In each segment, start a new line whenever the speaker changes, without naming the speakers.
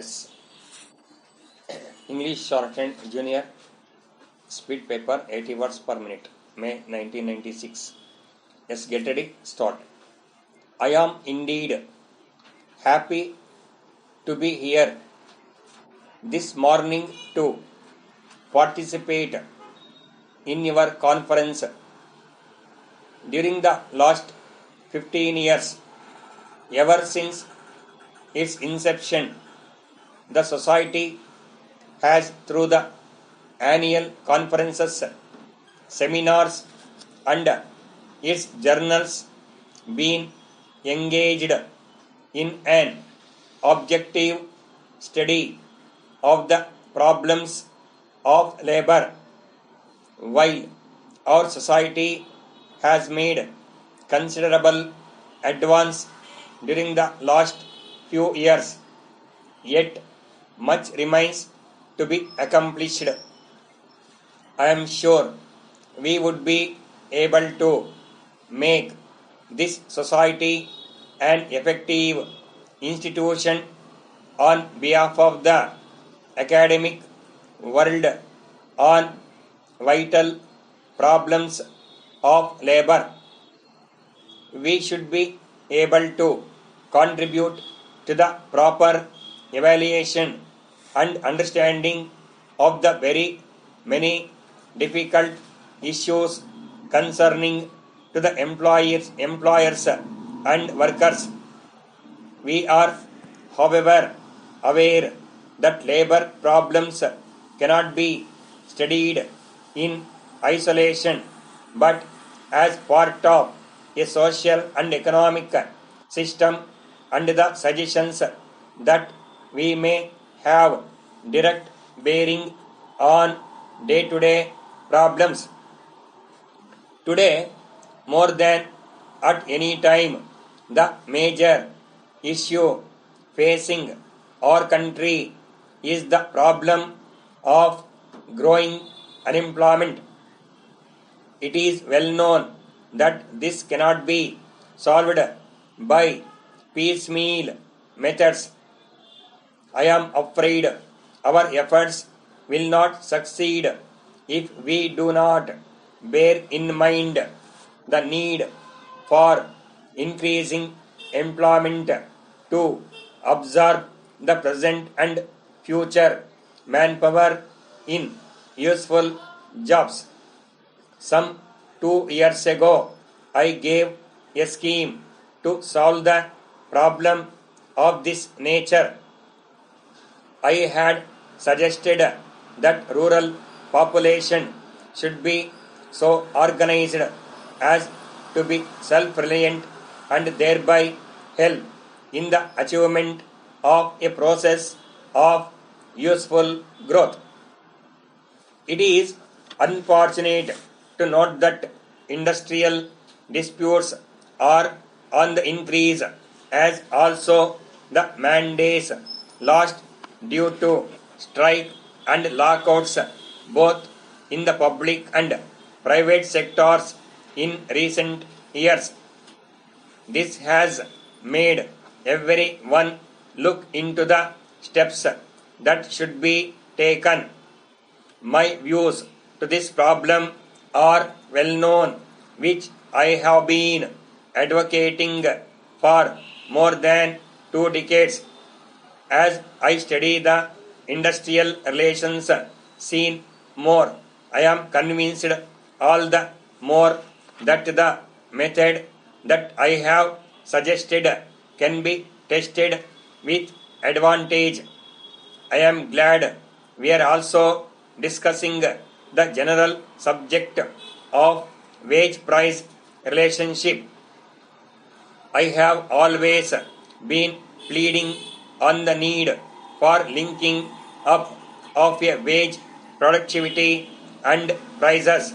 S. English Shorthand Junior, speed paper 80 words per minute, May 1996. Let's get ready, start. I am indeed happy to be here this morning to participate in your conference. During the last 15 years, ever since its inception, the Society has, through the annual conferences, seminars, and its journals, been engaged in an objective study of the problems of labor. While our society has made considerable advance during the last few years, yet much remains to be accomplished. I am sure we would be able to make this society an effective institution on behalf of the academic world on vital problems of labor. We should be able to contribute to the proper evaluation and understanding of the very many difficult issues concerning to the employers and workers. We are, however, aware that labor problems cannot be studied in isolation, but as part of a social and economic system, and the suggestions that we may have direct bearing on day-to-day problems. Today, more than at any time, the major issue facing our country is the problem of growing unemployment. It is well known that this cannot be solved by piecemeal methods. I am afraid our efforts will not succeed if we do not bear in mind the need for increasing employment to absorb the present and future manpower in useful jobs. Some 2 years ago, I gave a scheme to solve the problem of this nature. I had suggested that rural population should be so organized as to be self-reliant and thereby help in the achievement of a process of useful growth. It is unfortunate to note that industrial disputes are on the increase, as also the mandates lost due to strike and lockouts both in the public and private sectors in recent years. This has made everyone look into the steps that should be taken. My views to this problem are well known, which I have been advocating for more than 2 decades. As I study the industrial relations scene more, I am convinced all the more that the method that I have suggested can be tested with advantage. I am glad we are also discussing the general subject of wage-price relationship. I have always been pleading on the need for linking up of a wage, productivity and prices.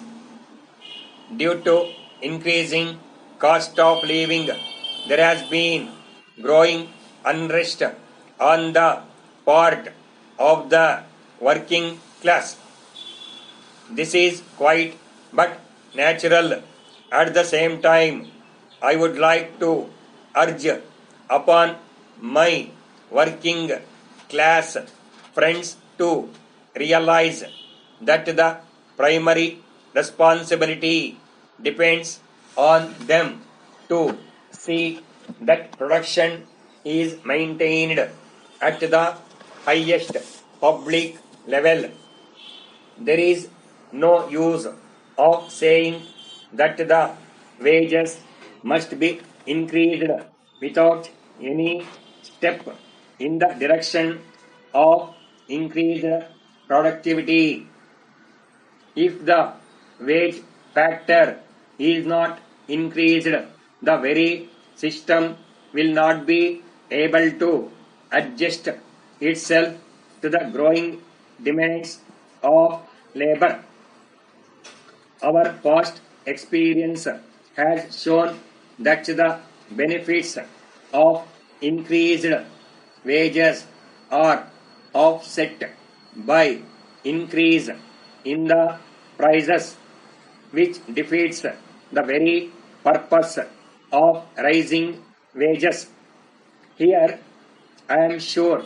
Due to increasing cost of living, there has been growing unrest on the part of the working class. This is quite but natural. At the same time, I would like to urge upon my working class friends to realize that the primary responsibility depends on them to see that production is maintained at the highest public level. There is no use of saying that the wages must be increased without any step in the direction of increased productivity. If the wage factor is not increased, the very system will not be able to adjust itself to the growing demands of labor. Our past experience has shown that the benefits of increased wages are offset by increase in the prices, which defeats the very purpose of rising wages. Here, I am sure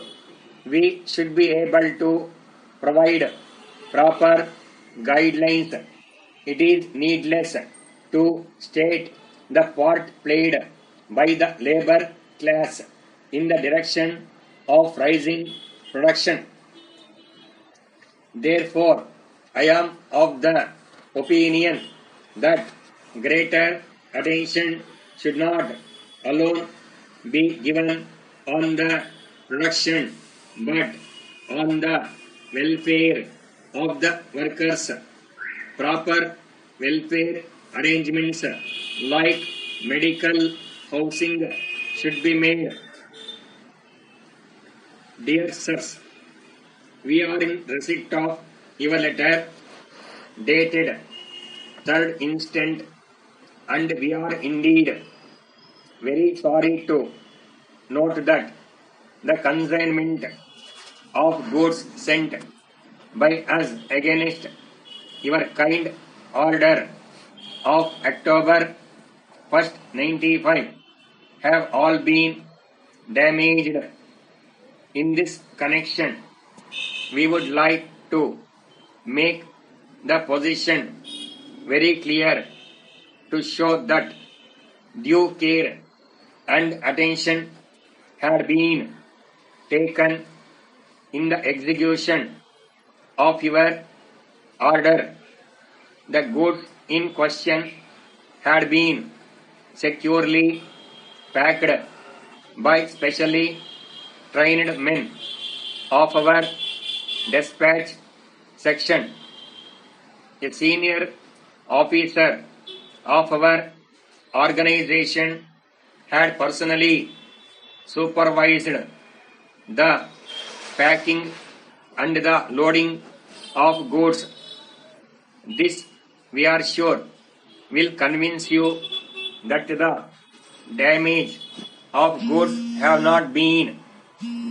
we should be able to provide proper guidelines. It is needless to state the part played by the labor class in the direction of rising production. Therefore, I am of the opinion that greater attention should not alone be given on the production but on the welfare of the workers. Proper welfare arrangements like medical housing should be made. Dear sirs, we are in receipt of your letter dated 3rd instant, and we are indeed very sorry to note that the consignment of goods sent by us against your kind order of October 1st, 95 have all been damaged. In this connection, we would like to make the position very clear to show that due care and attention had been taken in the execution of your order. The goods in question had been securely packed by specially trained men of our dispatch section. A senior officer of our organization had personally supervised the packing and the loading of goods. This, we are sure, will convince you that the damage of goods have not been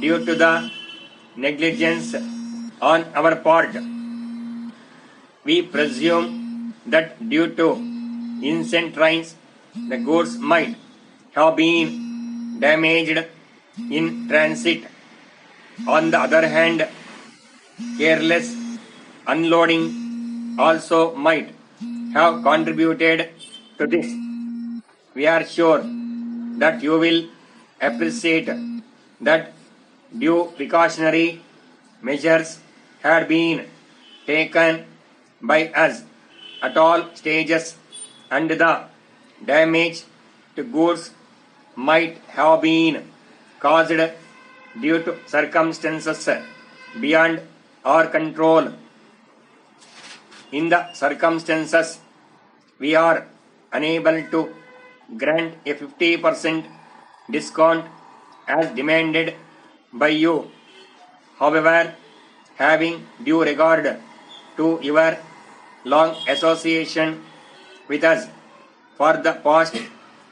due to the negligence on our part. We presume that due to incent rains, the goods might have been damaged in transit. On the other hand, careless unloading also might have contributed to this. We are sure that you will appreciate that due precautionary measures had been taken by us at all stages, and the damage to goods might have been caused due to circumstances beyond our control. In the circumstances, we are unable to grant a 50% discount as demanded by you. However, having due regard to your long association with us for the past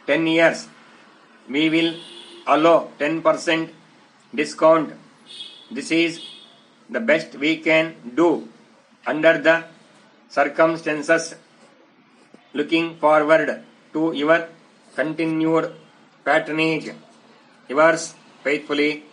10 years, we will allow 10% discount. This is the best we can do under the circumstances. Looking forward to your continued patronage. Yours faithfully,